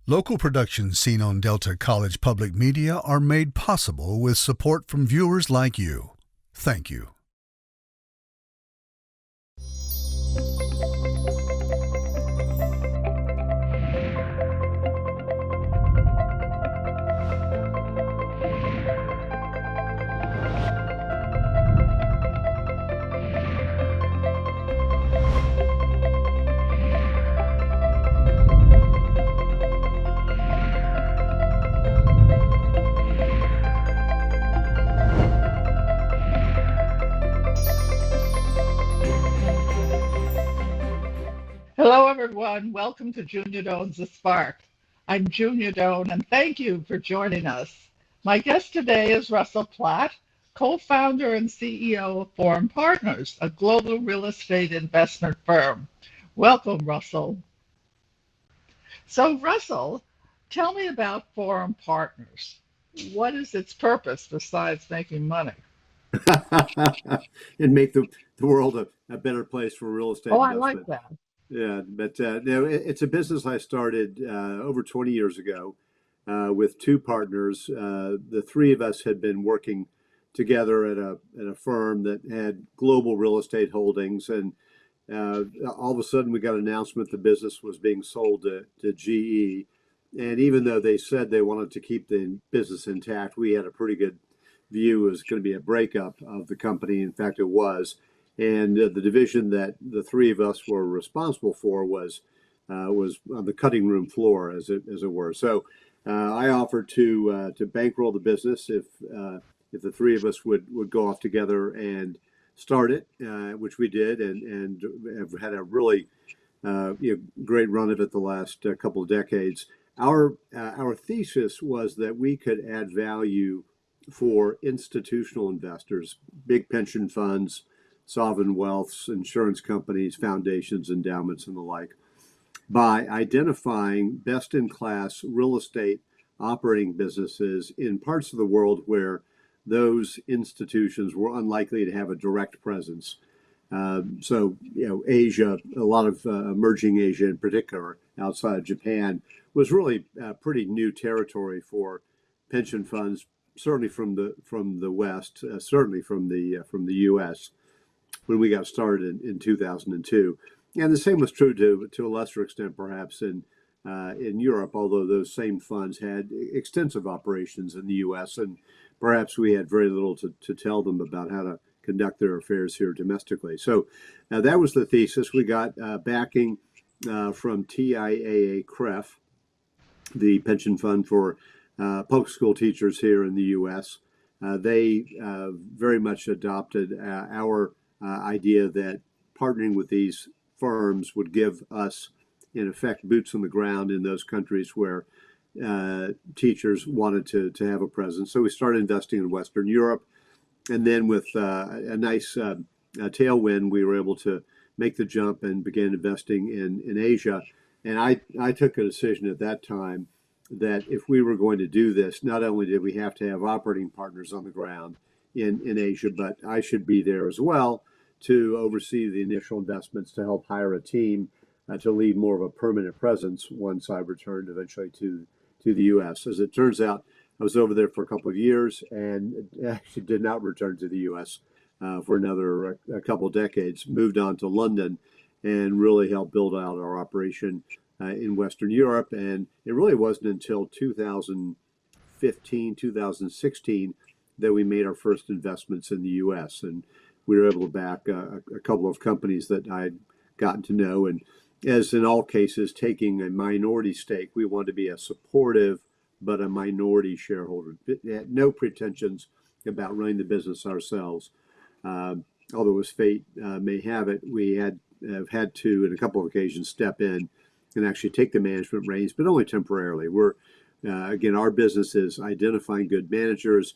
Local productions seen on Delta College Public Media are made possible with support from viewers like you. Thank you. Hello, everyone. Welcome to Junia Doan's The Spark. I'm Junia Doan, and thank you for joining us. My guest today is Russell Platt, co-founder and CEO of Forum Partners, a global real estate investment firm. Welcome, Russell. So, Russell, tell me about Forum Partners. What is its purpose besides making money? And make the world a better place for real estate Oh, I investment. like that. Yeah, but no, it's a business I started over 20 years ago with two partners. The three of us had been working together at a firm that had global real estate holdings, and all of a sudden we got an announcement the business was being sold to GE. And even though they said they wanted to keep the business intact, we had a pretty good view it was going to be a breakup of the company. In fact, it was. And the division that the three of us were responsible for was on the cutting room floor, as it were. So I offered to bankroll the business if the three of us would go off together and start it, which we did, and have had a really great run of it the last couple of decades. Our thesis was that we could add value for institutional investors, big pension funds, sovereign wealths, insurance companies, foundations, endowments, and the like, by identifying best-in-class real estate operating businesses in parts of the world where those institutions were unlikely to have a direct presence. So, Asia, a lot of emerging Asia in particular, outside of Japan, was really pretty new territory for pension funds, certainly from the West, certainly from the U.S. when we got started in 2002, and the same was true to a lesser extent, perhaps in Europe. Although those same funds had extensive operations in the U.S., and perhaps we had very little to tell them about how to conduct their affairs here domestically. So that was the thesis. We got backing from TIAA-CREF, the pension fund for public school teachers here in the U.S. They very much adopted our idea that partnering with these firms would give us, in effect, boots on the ground in those countries where teachers wanted to have a presence. So we started investing in Western Europe, and then with a nice tailwind, we were able to make the jump and began investing in Asia. And I took a decision at that time that if we were going to do this, not only did we have to have operating partners on the ground in Asia, but I should be there as well to oversee the initial investments, to help hire a team to lead more of a permanent presence once I returned eventually to the U.S. As it turns out, I was over there for a couple of years and actually did not return to the U.S. For another a couple of decades, moved on to London and really helped build out our operation in Western Europe. And it really wasn't until 2015, 2016 that we made our first investments in the U.S. And we were able to back a couple of companies that I'd gotten to know. And as in all cases, taking a minority stake, we wanted to be a supportive but a minority shareholder. No pretensions about running the business ourselves. Although as fate may have it, we have had to, in a couple of occasions, step in and actually take the management reins, but only temporarily. We're, again, our business is identifying good managers,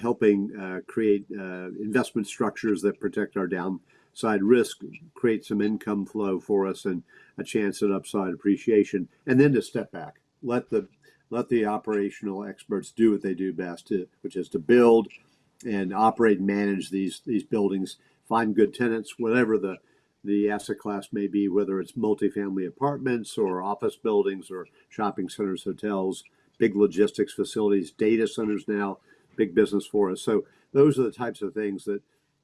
helping create investment structures that protect our downside risk, create some income flow for us and a chance at upside appreciation, and then to step back, let the operational experts do what they do best, which is to build and operate and manage these buildings, find good tenants, whatever the the asset class may be, whether it's multifamily apartments or office buildings or shopping centers, hotels, big logistics facilities, data centers now, big business for us. So those are the types of things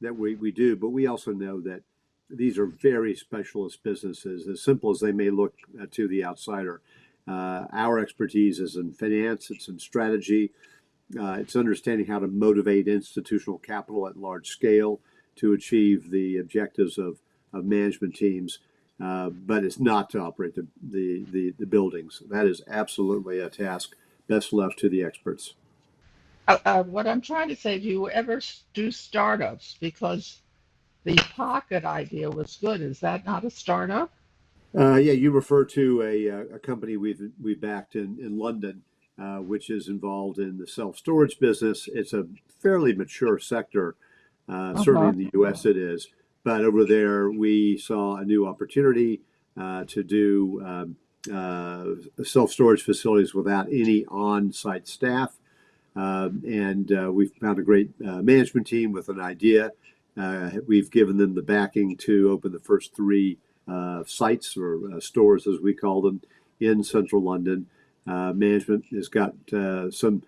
that we do. But we also know that these are very specialist businesses, as simple as they may look to the outsider. Our expertise is in finance, it's in strategy, it's understanding how to motivate institutional capital at large scale to achieve the objectives of management teams, but it's not to operate the buildings. That is absolutely a task best left to the experts. What I'm trying to say, do you ever do startups? Because the pocket idea was good. Is that not a startup? Yeah, you refer to a company we've backed in London, which is involved in the self-storage business. It's a fairly mature sector. Certainly Uh-huh. in the U.S. it is, but over there we saw a new opportunity to do self-storage facilities without any on-site staff. And we've found a great management team with an idea. We've given them the backing to open the first three sites or stores, as we call them, in central London. Management has got some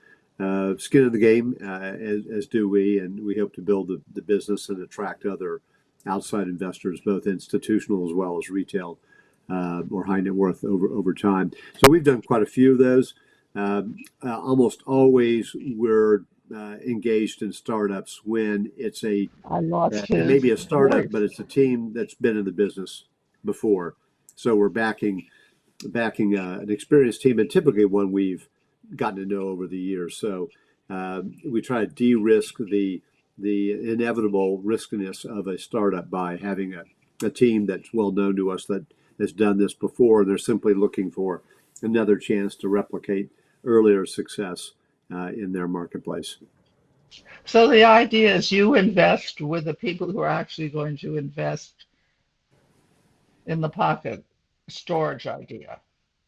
skin in the game, as do we, and we hope to build the business and attract other outside investors, both institutional as well as retail or high net worth over time. So we've done quite a few of those. Almost always we're engaged in startups when it's I lost it may his be a startup, voice. but it's a team that's been in the business before. So we're backing an experienced team, and typically one we've gotten to know over the years. So we try to de-risk the inevitable riskiness of a startup by having a team that's well known to us that has done this before. They're simply looking for another chance to replicate earlier success in their marketplace. So the idea is you invest with the people who are actually going to invest in the pocket storage idea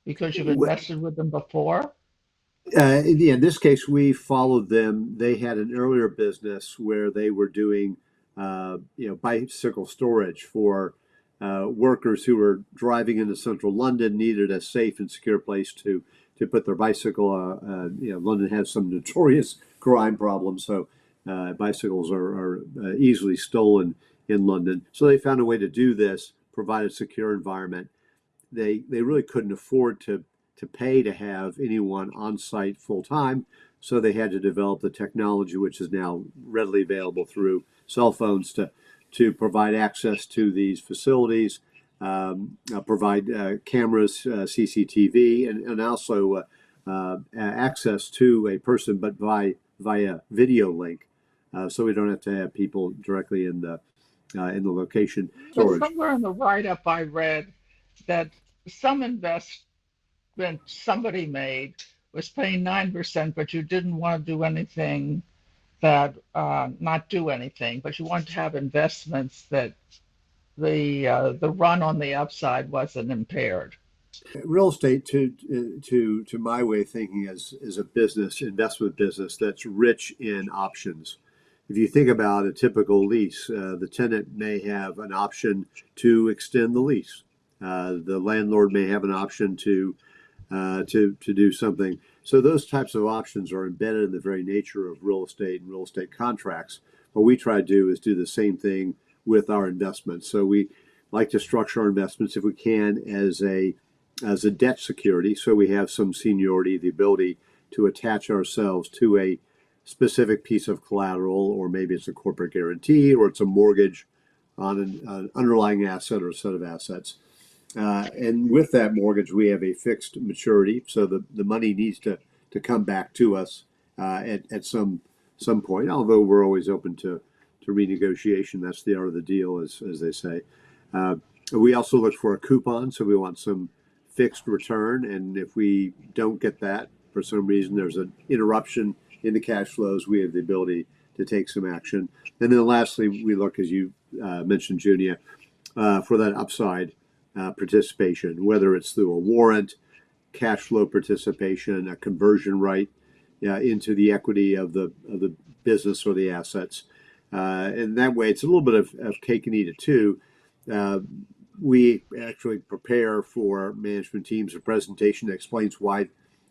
because you've invested with them before. In this case, we followed them. They had an earlier business where they were doing, bicycle storage for workers who were driving into central London, needed a safe and secure place to put their bicycle. London has some notorious crime problems, so bicycles are easily stolen in London. So they found a way to do this, provide a secure environment. They really couldn't afford to pay to have anyone on site full time, so they had to develop the technology, which is now readily available through cell phones, to provide access to these facilities, provide cameras, CCTV, and also access to a person, but via video link, so we don't have to have people directly in the location But storage. somewhere in the write-up I read that some investment somebody made was paying 9%, but you didn't want to do anything that not do anything, but you wanted to have investments that the run on the upside wasn't impaired. Real estate, to my way of thinking, is a business, investment business that's rich in options. If you think about a typical lease, the tenant may have an option to extend the lease. The landlord may have an option to do something. So those types of options are embedded in the very nature of real estate and real estate contracts. What we try to do is do the same thing with our investments. So we like to structure our investments, if we can, as a debt security. So we have some seniority, the ability to attach ourselves to a specific piece of collateral, or maybe it's a corporate guarantee, or it's a mortgage on an underlying asset or a set of assets. And with that mortgage, we have a fixed maturity, so the money needs to come back to us at some point. Although we're always open to renegotiation. That's the art of the deal, as they say. We also look for a coupon, so we want some fixed return. And if we don't get that for some reason, there's an interruption in the cash flows, we have the ability to take some action. And then lastly, we look, as you mentioned, Junia, for that upside participation, whether it's through a warrant, cash flow participation, a conversion right into the equity of the business or the assets. And that way, it's a little bit of cake and eat it too. uh, we actually prepare for management teams a presentation that explains why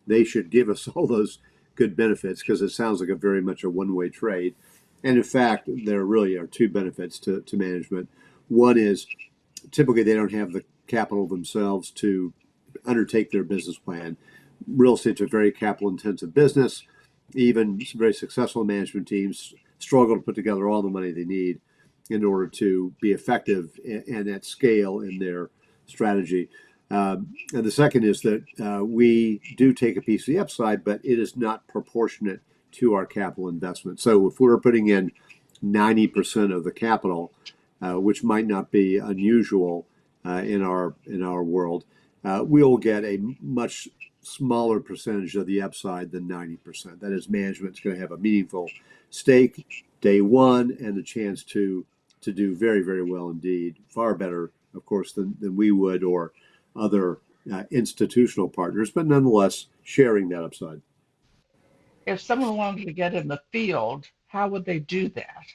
they should give us all those good benefits, because it sounds like a very much a one-way trade. And in fact, there really are two benefits to management. One is typically they don't have the capital themselves to undertake their business plan. Real estate's a very capital intensive business. Even very successful management teams struggle to put together all the money they need in order to be effective and at scale in their strategy. And the second is that we do take a piece of the upside, but it is not proportionate to our capital investment. So if we're putting in 90% of the capital, which might not be unusual in our world, we'll get a much smaller percentage of the upside than 90%. That is, management's going to have a meaningful stake day one and the chance to do very, very well indeed. Far better, of course, than we would or other institutional partners, but nonetheless sharing that upside. If someone wanted to get in the field, how would they do that?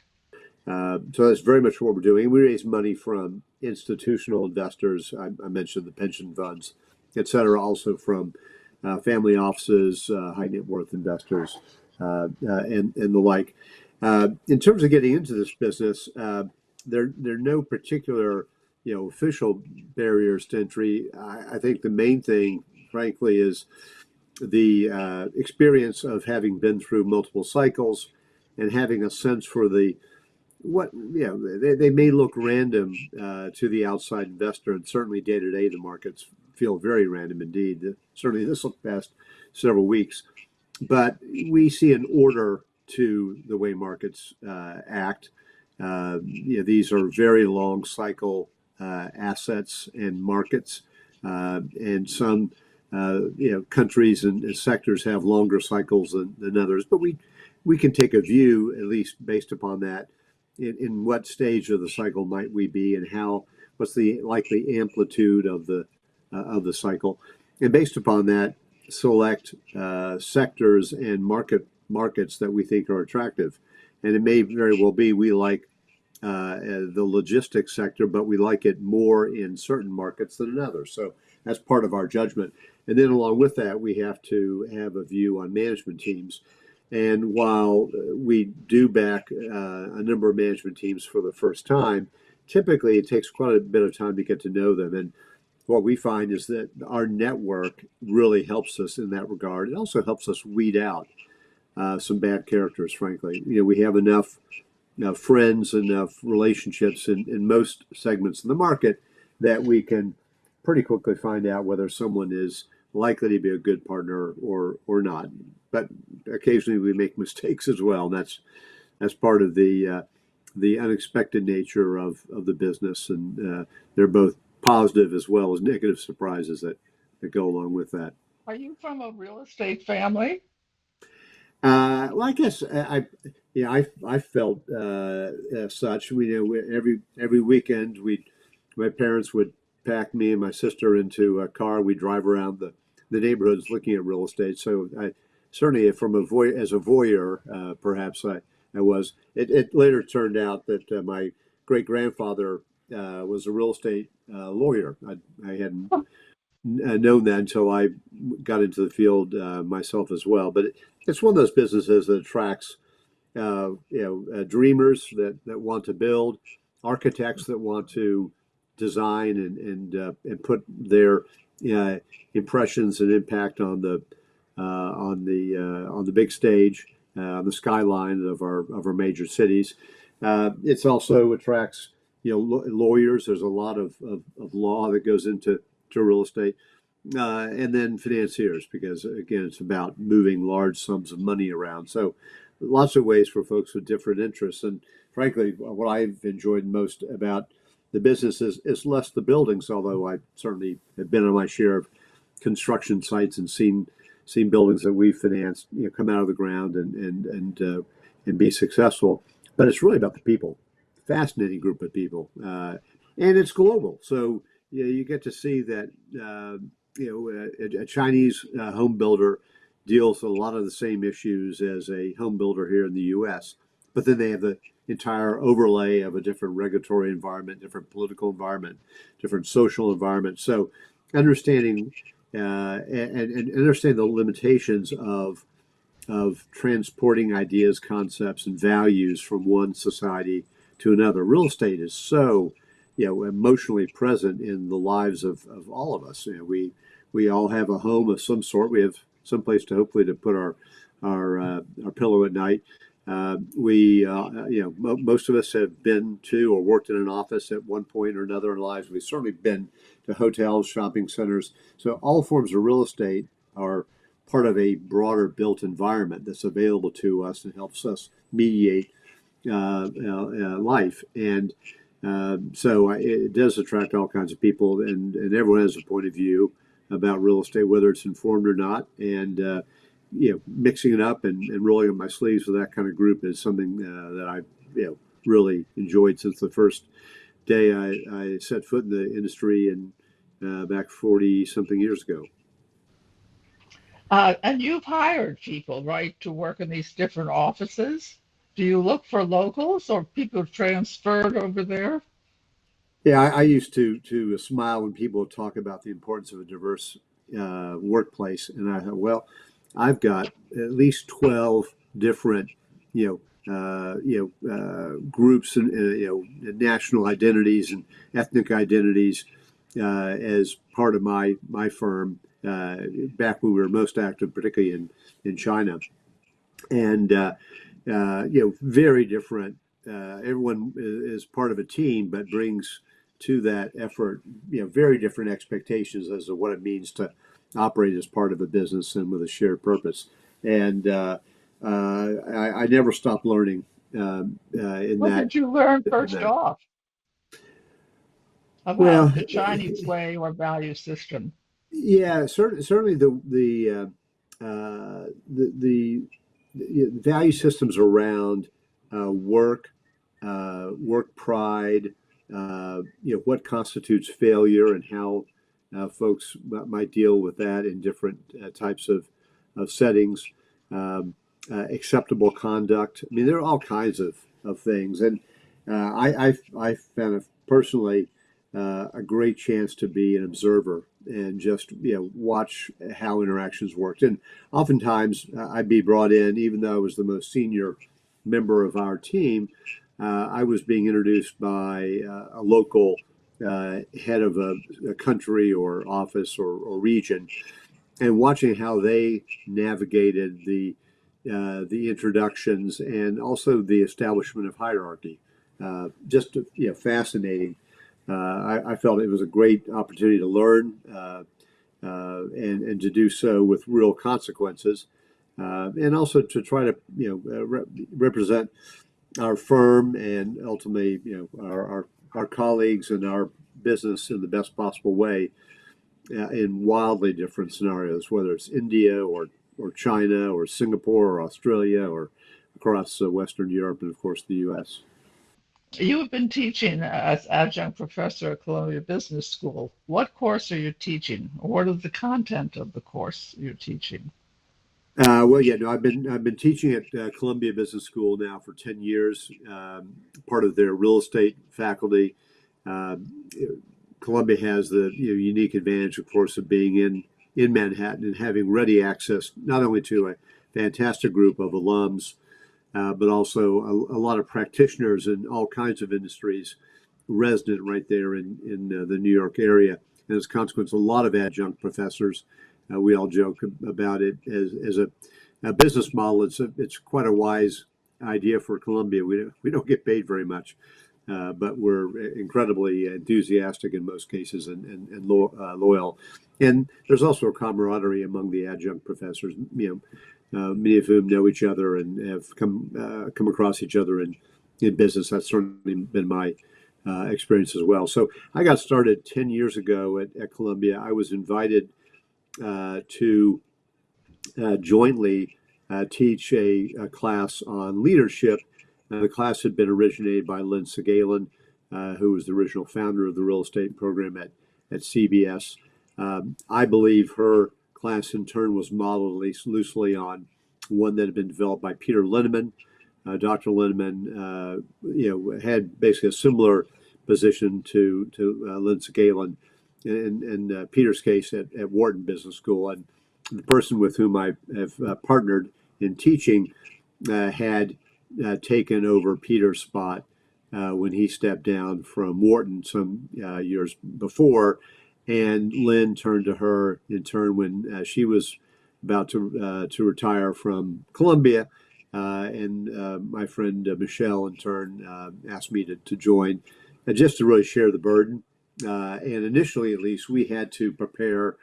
So that's very much what we're doing. We raise money from institutional investors. I mentioned the pension funds, et cetera, also from family offices, high net worth investors, and the like. In terms of getting into this business, there are no particular official barriers to entry. I think the main thing, frankly, is the experience of having been through multiple cycles and having a sense for they may look random to the outside investor, and certainly day to day the markets feel very random indeed. Certainly this past several weeks, but we see an order to the way markets act. These are very long cycle assets and markets, and some countries and sectors have longer cycles than others. But we can take a view, at least based upon that, in what stage of the cycle might we be, and what's the likely amplitude of the cycle, and based upon that, select sectors and markets that we think are attractive. And it may very well be we like the logistics sector, but we like it more in certain markets than in others. So that's part of our judgment. And then along with that, we have to have a view on management teams. And while we do back a number of management teams for the first time, typically it takes quite a bit of time to get to know them. And what we find is that our network really helps us in that regard. It also helps us weed out some bad characters, frankly. We have enough friends, enough relationships in most segments of the market that we can pretty quickly find out whether someone is likely to be a good partner or not. But occasionally we make mistakes as well. And that's part of the unexpected nature of the business, and they're both positive as well as negative surprises that go along with that. Are you from a real estate family? Well, I guess I felt such. Every weekend my parents would pack me and my sister into a car. We'd drive around the neighborhoods looking at real estate. So I certainly, as a voyeur, perhaps I was. It later turned out that my great grandfather was a real estate lawyer. I hadn't known that until I got into the field myself as well. But it's one of those businesses that attracts dreamers that want to build, architects that want to design and put their impressions and impact on the big stage, on the skyline of our major cities. It's also attracts lawyers. There's a lot of law that goes into real estate, and then financiers, because again it's about moving large sums of money around. So lots of ways for folks with different interests. And frankly, what I've enjoyed most about the business is less the buildings, although I certainly have been on my share of construction sites and seen buildings that we've financed come out of the ground and be successful. But it's really about the people. Fascinating group of people, and it's global. So you get to see that a Chinese home builder deals with a lot of the same issues as a home builder here in the U.S. but then they have the entire overlay of a different regulatory environment, different political environment, different social environment. So understanding and understand the limitations of transporting ideas, concepts, and values from one society to another. Real estate is so, emotionally present in the lives of all of us. We all have a home of some sort. We have some place to hopefully to put our pillow at night. Most of us have been to or worked in an office at one point or another in our lives. We've certainly been to hotels, shopping centers. So all forms of real estate are part of a broader built environment that's available to us and helps us mediate life. And so it does attract all kinds of people, and everyone has a point of view about real estate, whether it's informed or not. And mixing it up and rolling up my sleeves with that kind of group is something that I really enjoyed since the first day I set foot in the industry and back 40 something years ago. And you've hired people, right, to work in these different offices. Do you look for locals or people transferred over there? Yeah, I used to smile when people talk about the importance of a diverse workplace, and I thought, well, I've got at least 12 different, groups and national identities and ethnic identities as part of my firm. Back when we were most active, particularly in China, and very different. Everyone is part of a team, but brings to that effort, very different expectations as to what it means to operate as part of a business and with a shared purpose. And I never stopped learning in What that. did you learn In first that. off Well, about the Chinese way or value system? yeah, certainly the value systems around work, work pride, what constitutes failure, and how folks might deal with that in different types of settings. Acceptable conduct. I mean, there are all kinds of things, and I found it personally a great chance to be an observer and just watch how interactions worked. And oftentimes I'd be brought in, even though I was the most senior member of our team. I was being introduced by a local head of a country or office or region, and watching how they navigated the introductions and also the establishment of hierarchy. Just fascinating. I felt it was a great opportunity to learn and to do so with real consequences, and also to try to represent our firm and ultimately our colleagues and our business in the best possible way in wildly different scenarios, whether it's India or China or Singapore or Australia or across Western Europe and of course the U.S. You have been teaching as adjunct professor at Columbia Business School. What course are you teaching? What is the content of the course you're teaching? Well, yeah, no, I've been teaching at Columbia Business School now for 10 years, part of their real estate faculty. Um, Columbia has the unique advantage, of course, of being in Manhattan and having ready access not only to a fantastic group of alums, but also a lot of practitioners in all kinds of industries resident right there in the New York area. And as a consequence, a lot of adjunct professors. We all joke about it as a business model. It's quite a wise idea for Columbia. We don't get paid very much, but we're incredibly enthusiastic in most cases and loyal. And there's also a camaraderie among the adjunct professors. Many of whom know each other and have come across each other in business. That's certainly been my experience as well. So I got started 10 years ago at Columbia. I was invited to jointly teach a class on leadership. The class had been originated by Lynn Segalen, who was the original founder of the real estate program at CBS. I believe her class in turn was modeled at least loosely on one that had been developed by Peter Linneman, Dr. Lindeman, had basically a similar position to Lindsay Galen in Peter's case at Wharton Business School. And the person with whom I have partnered in teaching had taken over Peter's spot when he stepped down from Wharton some years before. And Lynn turned to her in turn when she was about to retire from Columbia. And my friend Michelle, in turn, asked me to join just to really share the burden. And initially, at least, we had to prepare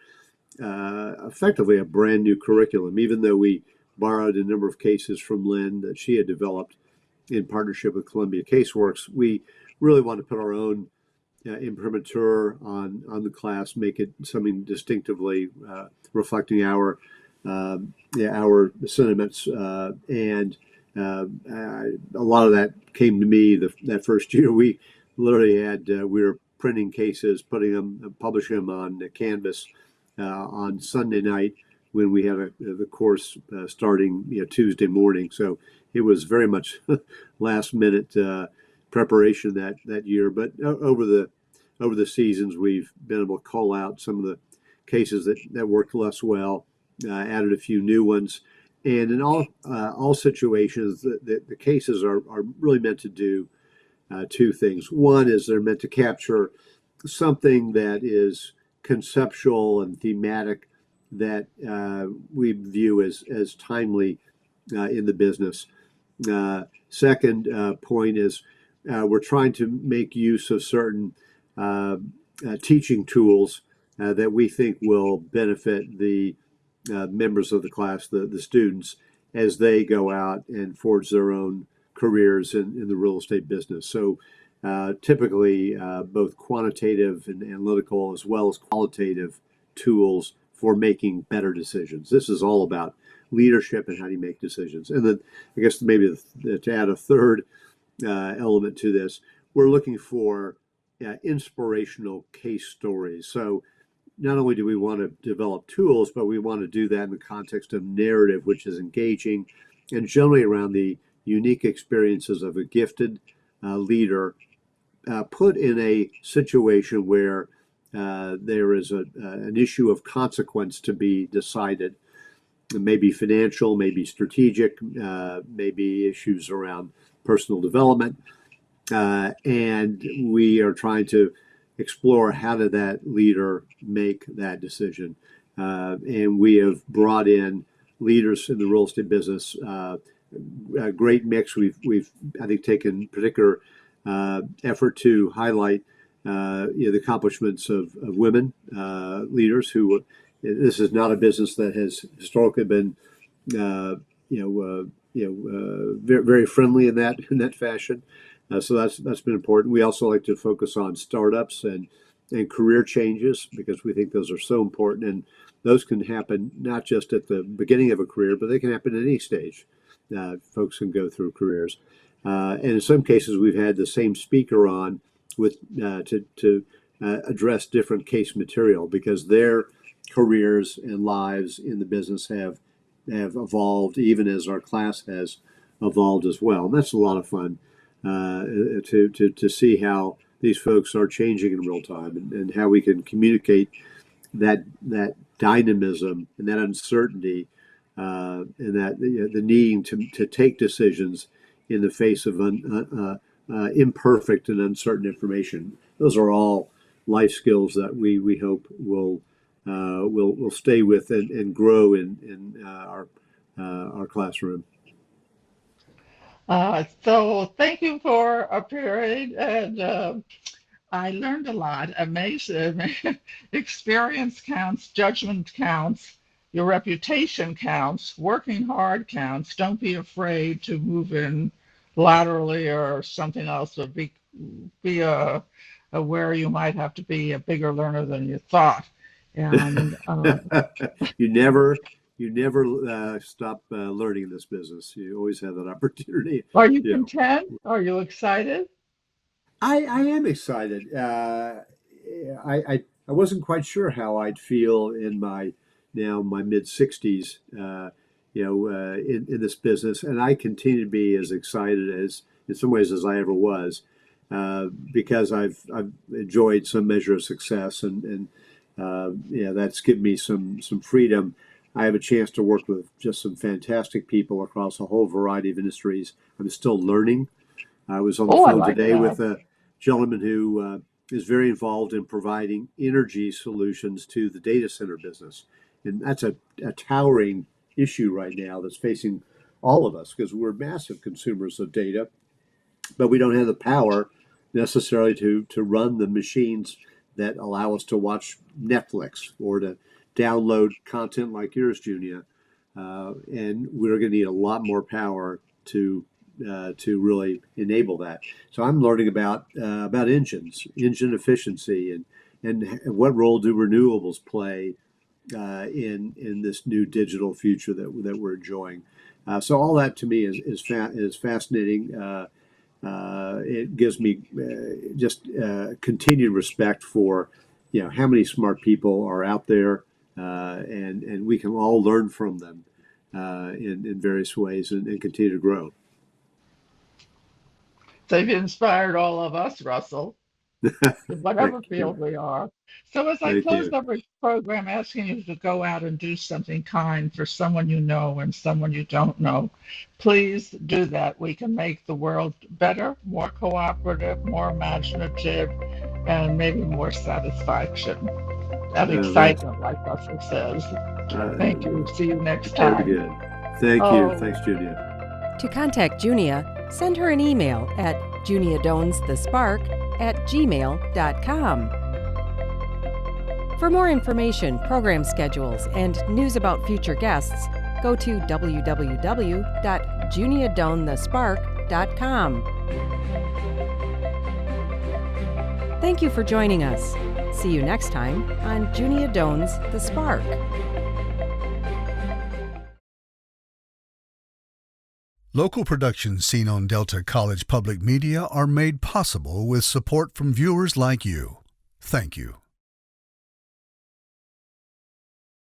effectively a brand new curriculum, even though we borrowed a number of cases from Lynn that she had developed in partnership with Columbia Caseworks. We really want to put our own imprimatur on the class, make it something distinctively reflecting our sentiments, and a lot of that came to me that first year. We literally had we were printing cases, publishing them on Canvas on Sunday night when we had the course starting Tuesday morning. So it was very much last minute preparation that year. But over the seasons, we've been able to call out some of the cases that worked less well, added a few new ones, and in all situations, the cases are really meant to do two things. One is they're meant to capture something that is conceptual and thematic that we view as timely in the business. Second point is we're trying to make use of certain teaching tools that we think will benefit the members of the class, the students, as they go out and forge their own careers in the real estate business. So typically both quantitative and analytical as well as qualitative tools for making better decisions. This is all about leadership and how do you make decisions. And then I guess maybe to add a third element to this, we're looking for inspirational case stories. So not only do we want to develop tools, but we want to do that in the context of narrative, which is engaging and generally around the unique experiences of a gifted leader put in a situation where there is an issue of consequence to be decided. Maybe financial, maybe strategic, maybe issues around personal development. And we are trying to explore how did that leader make that decision. And we have brought in leaders in the real estate business, a great mix. We've I think taken particular effort to highlight the accomplishments of women leaders who. This is not a business that has historically been, very, very friendly in that fashion. So that's been important. We also like to focus on startups and career changes because we think those are so important, and those can happen not just at the beginning of a career, but they can happen at any stage. Folks can go through careers, and in some cases, we've had the same speaker on with to address different case material because their careers and lives in the business have evolved, even as our class has evolved as well. And that's a lot of fun to see how these folks are changing in real time and how we can communicate that dynamism and that uncertainty and that the need to take decisions in the face of imperfect and uncertain information. Those are all life skills that we hope will stay with and grow in our classroom. So thank you for appearing, and I learned a lot. Amazing. Experience counts, judgment counts, your reputation counts, working hard counts. Don't be afraid to move in laterally or something else, but be aware you might have to be a bigger learner than you thought. And you never stop learning in this business. You always have that opportunity. Are you content? Are you excited? I am excited. I wasn't quite sure how I'd feel in my mid 60s. in this business, and I continue to be as excited as, in some ways, as I ever was, because I've enjoyed some measure of success, and that's given me some freedom. I have a chance to work with just some fantastic people across a whole variety of industries. I'm still learning. I was on the phone today with a gentleman who is very involved in providing energy solutions to the data center business, and that's a towering issue right now that's facing all of us, because we're massive consumers of data, but we don't have the power necessarily to run the machines that allow us to watch Netflix or to download content like yours, Junia. And we're going to need a lot more power to really enable that. So I'm learning about engine efficiency, and what role do renewables play in this new digital future that we're enjoying. So all that to me is fascinating. It gives me just continued respect for how many smart people are out there, and we can all learn from them in various ways and continue to grow. They've inspired all of us, Russell, in whatever field we are. So as I close every program asking you to go out and do something kind for someone you know and someone you don't know, please do that. We can make the world better, more cooperative, more imaginative, and maybe more satisfaction and excitement, like Russell says. Thank you. See you next time. Very good. Thank you. Thanks, Junia. To contact Junia, send her an email at juniadonsthespark@gmail.com. For more information, program schedules, and news about future guests, go to www.juniadonsthespark.com. Thank you for joining us. See you next time on Junia Doan's The Spark. Local productions seen on Delta College Public Media are made possible with support from viewers like you. Thank you.